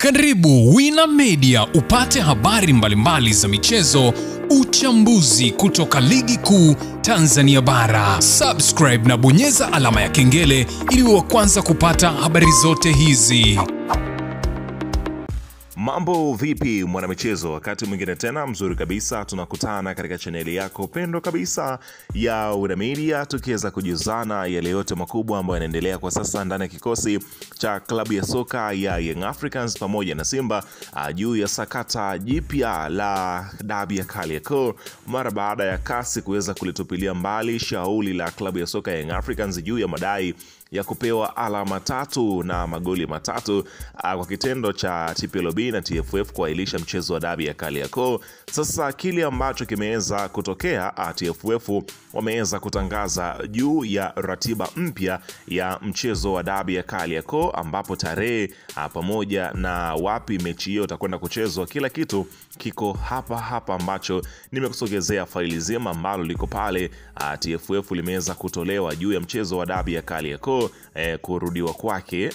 Karibu Wina Media upate habari mbalimbali za michezo, uchambuzi kutoka ligi kuu Tanzania bara. Subscribe na bonyeza alama ya kengele ili uwe wa kwanza kupata habari zote hizi. Mambo vipi mwanamichezo, wakati mwingine tena mzuri kabisa tunakutana katika chaneli yako pendwa kabisa ya Wina Media, tukiweza kujuzana yale yote makubwa ambayo yanaendelea kwa sasa ndani ya kikosi cha klabu ya soka ya Young Africans pamoja na Simba juu ya sakata jipya la dabi ya Kariakoo, mara baada ya kasi kuweza kulitupilia mbali shauri la klabu ya soka ya Young Africans juu ya madai ya kupewa alama 3 na magoli 3 kwa kitendo cha TPLB na TFF kuahirisha mchezo wa dabi ya Kariakoo. Sasa kile ambacho kimeweza kutokea, TFF wameweza kutangaza juu ya ratiba mpya ya mchezo wa dabi ya Kariakoo, ambapo tarehe pamoja na wapi mechi hiyo itakwenda kuchezwa, kila kitu kiko hapa ambacho nimekusogezea faili zima ambalo liko pale. TFF limeweza kutolewa juu ya mchezo wa dabi ya Kariakoo, kurudiwa kwake,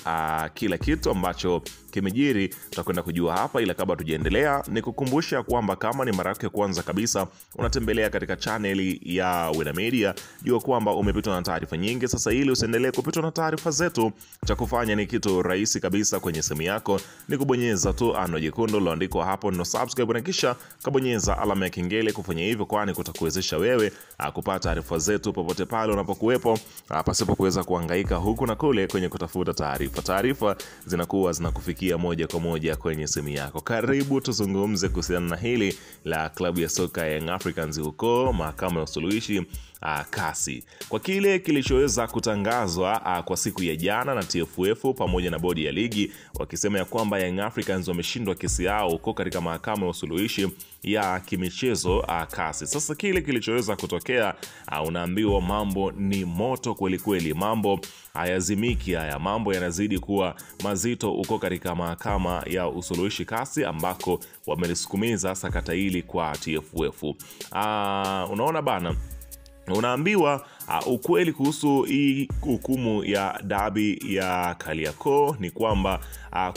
kila kitu ambacho kimejiri tutakwenda kujua hapa. Ila kabla tujaendelea, nikukumbusha kwamba kama ni mara yako ya kwanza kabisa unatembelea katika channel ya Wina Media, jua kwamba umepitwa na taarifa nyingi. Sasa ili usiendelee kupitwa na taarifa zetu, cha kufanya ni kitu rahisi kabisa. Kwenye simu yako ni kubonyeza tu ano jekundu liloandikwa hapo no subscribe, na kisha kabonyeza alama ya kengele. Kufanya hivyo kwani kutakuwezesha wewe kupata taarifa zetu popote pale unapokuwepo, pasipo kuweza kuhangaika huku na kule kwenye kutafuta taarifa. Taarifa zinakuwa zinakufikia moja kwa moja kwenye simu yako. Karibu tuzungumze kuhusiana na hili la klabu ya soka ya Young Africans huko mahakama ya usuluhishi kasi, kwa kile kilichoweza kutangazwa kwa siku ya jana na TFF pamoja na bodi ya ligi, wakisema ya kwamba Young Africans wameshindwa kesi yao huko katika mahakama ya usuluhishi ya kimichezo kasi. Sasa kile kilichoweza kutokea, unaambiwa mambo ni moto kweli kweli, mambo hayazimiki, haya mambo yanazidi kuwa mazito huko katika mahakama ya usuluhishi kasi, ambako wamelisukumiza sakata hili kwa TFF. Unaona bana, unaambiwa ukweli kuhusu hii hukumu ya dabi ya Kariakoo ni kwamba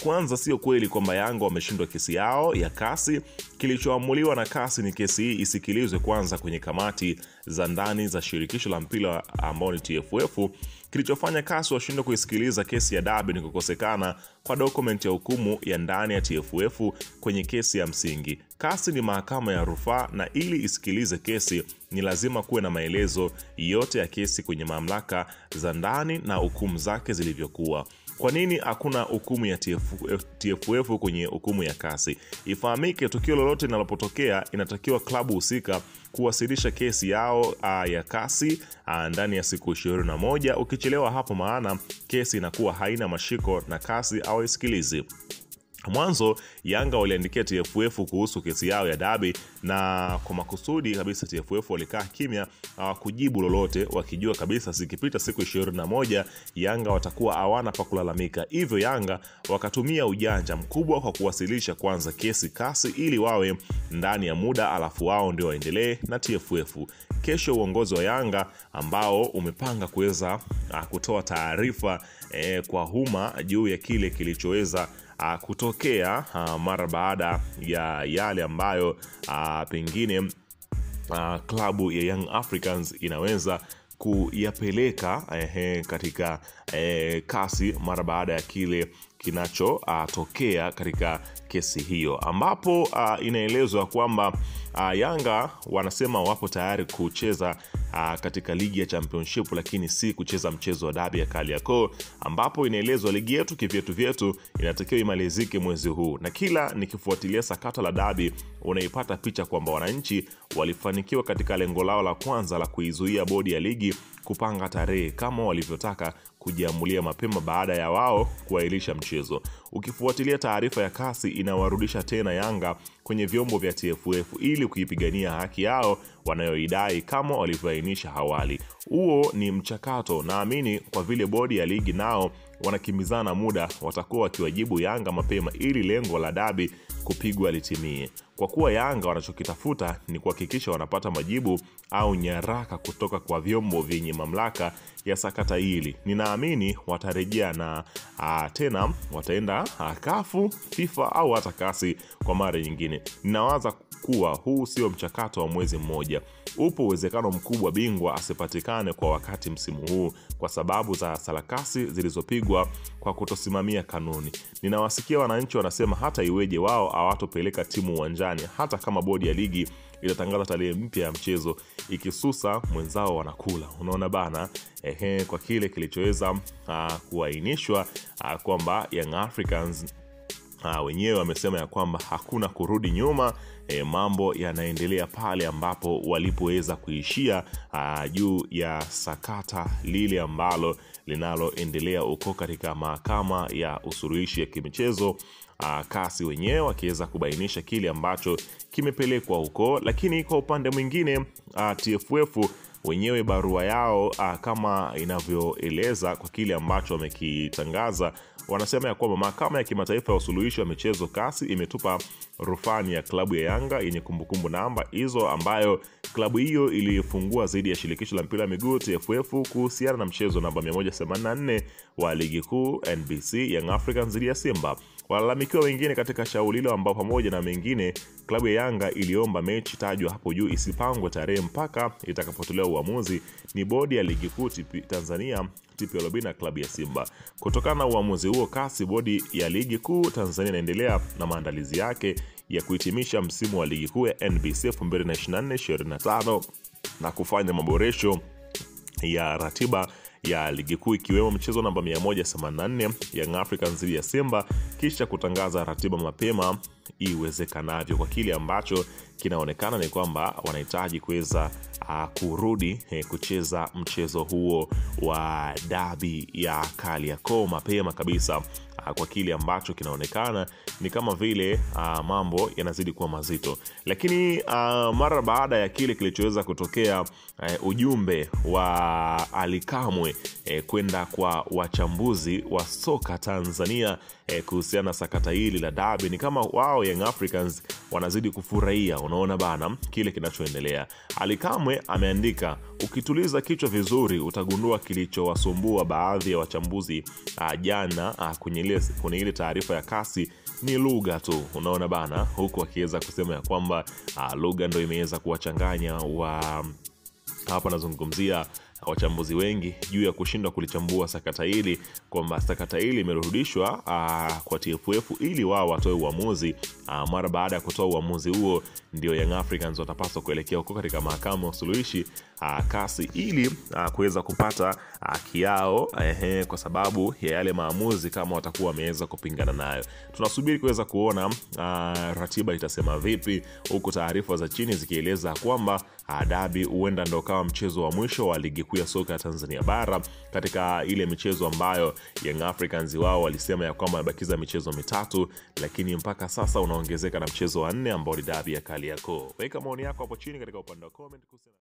kwanza sio kweli kwamba Yanga wameshindwa kesi yao ya kasi. Kilichoamuliwa na kasi ni kesi hii isikilizwe kwanza kwenye kamati za ndani za shirikisho la mpira ambao ni TFF. Kilichofanya kasi washindwe kuisikiliza kesi ya dabi ni kukosekana kwa document ya hukumu ya ndani ya TFF kwenye kesi ya msingi. Kasi ni mahakama ya rufaa, na ili isikilize kesi ni lazima kuwe na maelezo yote ya kesi kwenye mamlaka za ndani na hukumu zake zilivyokuwa. Kwa nini hakuna hukumu ya TFF kwenye hukumu ya kasi? Ifahamike, tukio lolote linalopotokea inatakiwa klabu husika kuwasilisha kesi yao ya kasi ndani ya siku 21. Ukichelewa hapo, maana kesi inakuwa haina mashiko na kasi au isikilizi. Mwanzo Yanga waliandikia TFF kuhusu kesi yao ya dabi, na kwa makusudi kabisa TFF walikaa kimya kujibu lolote, wakijua kabisa sikipita siku 21 Yanga watakuwa hawana pa kulalamika. Hivyo Yanga wakatumia ujanja mkubwa kwa kuwasilisha kwanza kesi kasi ili wawe ndani ya muda, alafu wao ndio waendelee na TFF. Kesho uongozi wa Yanga ambao umepanga kuweza kutoa taarifa kwa umma juu ya kile kilichoweza kutokea mara baada ya yale ambayo pengine klabu ya Young Africans inaweza kuyapeleka katika kasi mara baada ya kile kinachotokea katika kesi hiyo, ambapo inaelezwa kwamba Yanga wanasema wapo tayari kucheza katika ligi ya championship, lakini si kucheza mchezo wa dabi ya Kariakoo, ambapo inaelezwa ligi yetu kivyetu inatakiwa imalizike mwezi huu. Na kila nikifuatilia sakata la dabi unaipata picha kwamba wananchi walifanikiwa katika lengo lao la kwanza la kuizuia bodi ya ligi kupanga tarehe kama walivyotaka, kujiamulia mapema baada ya wao kuahirisha mchezo. Ukifuatilia taarifa ya kasi inawarudisha tena Yanga kwenye vyombo vya TFF ili kuipigania haki yao wanayoidai kama walivyoainisha awali. Huo ni mchakato, naamini kwa vile bodi ya ligi nao wanakimbizana muda, watakuwa wakiwajibu Yanga mapema ili lengo la dabi kupigwa litimie. Kwa kuwa Yanga wanachokitafuta ni kuhakikisha wanapata majibu au nyaraka kutoka kwa vyombo vyenye mamlaka ya sakata hili. Ninaamini watarejea na tena wataenda kafu, FIFA au hata kasi kwa mara nyingine. Ninawaza kuwa huu sio mchakato wa mwezi mmoja. Upo uwezekano mkubwa bingwa asipatikane kwa wakati msimu huu kwa sababu za sarakasi zilizopigwa kwa kutosimamia kanuni. Ninawasikia wananchi wanasema hata iweje wao hawatopeleka timu uwanjani hata kama bodi ya ligi itatangaza tarehe mpya ya mchezo, ikisusa mwenzao wanakula. Unaona bana, kwa kile kilichoweza kuainishwa kwamba Young Africans wenyewe wamesema ya kwamba hakuna kurudi nyuma. Mambo yanaendelea pale ambapo walipoweza kuishia juu ya sakata lile ambalo linaloendelea uko katika mahakama ya usuluhishi ya kimichezo. Kasi wenyewe wakiweza kubainisha kile ambacho kimepelekwa huko, lakini kwa upande mwingine TFF wenyewe barua yao kama inavyoeleza kwa kile ambacho wamekitangaza, wanasema ya kwamba mahakama ya kimataifa ya usuluhishi wa michezo kasi imetupa rufani ya klabu ya Yanga yenye kumbukumbu namba hizo ambayo klabu hiyo ilifungua zaidi ya shirikisho la mpira wa miguu TFF kuhusiana na mchezo namba 184 wa ligi kuu NBC Young Africans dhidi ya Simba. Walalamikiwa wengine katika shauri hilo ambao pamoja na mengine klabu ya Yanga iliomba mechi tajwa hapo juu isipangwe tarehe mpaka itakapotolewa uamuzi ni bodi ya ligi kuu Tanzania TPLB na klabu ya Simba. Kutokana na uamuzi huo, kasi bodi ya ligi kuu Tanzania inaendelea na maandalizi yake ya kuhitimisha msimu wa ligi kuu ya NBC 2024-2025 na kufanya maboresho ya ratiba ya ligi kuu ikiwemo mchezo namba 184 Young Africans dhidi ya Simba, kisha kutangaza ratiba mapema iwezekanavyo. Kwa kile ambacho kinaonekana ni kwamba wanahitaji kuweza kurudi kucheza mchezo huo wa dabi ya Kariakoo mapema kabisa. Kwa kile ambacho kinaonekana ni kama vile mambo yanazidi kuwa mazito, lakini mara baada ya kile kilichoweza kutokea, ujumbe wa Ally Kamwe kwenda kwa wachambuzi wa soka Tanzania kuhusiana na sakata hili la dabi, ni kama wao Young Africans wanazidi kufurahia. Unaona bana kile kinachoendelea. Ally Kamwe ameandika, ukituliza kichwa vizuri utagundua kilichowasumbua baadhi ya wachambuzi jana kwenye ile taarifa ya kasi ni lugha tu. Unaona bana, huku akiweza kusema ya kwamba lugha ndio imeweza kuwachanganya hapa nazungumzia wachambuzi wengi juu ya kushindwa kulichambua sakata hili, kwamba sakata hili imerudishwa kwa TFF ili wao watoe uamuzi. Mara baada ya kutoa uamuzi huo ndio Young Africans watapaswa kuelekea huko katika mahakama ya usuluhishi kasi ili kuweza kupata haki yao kwa sababu ya yale maamuzi kama watakuwa wameweza kupingana nayo. Tunasubiri kuweza kuona ratiba itasema vipi, huku taarifa za chini zikieleza kwamba dabi huenda ndio kama mchezo wa mwisho wa ligi kuu ya soka ya Tanzania bara, katika ile michezo ambayo Young Africans wao walisema ya kwamba yabakiza michezo mitatu, lakini mpaka sasa unaongezeka na mchezo wa 4 ambao ni dabi ya Kariakoo. Weka maoni yako hapo chini katika upande wa comment.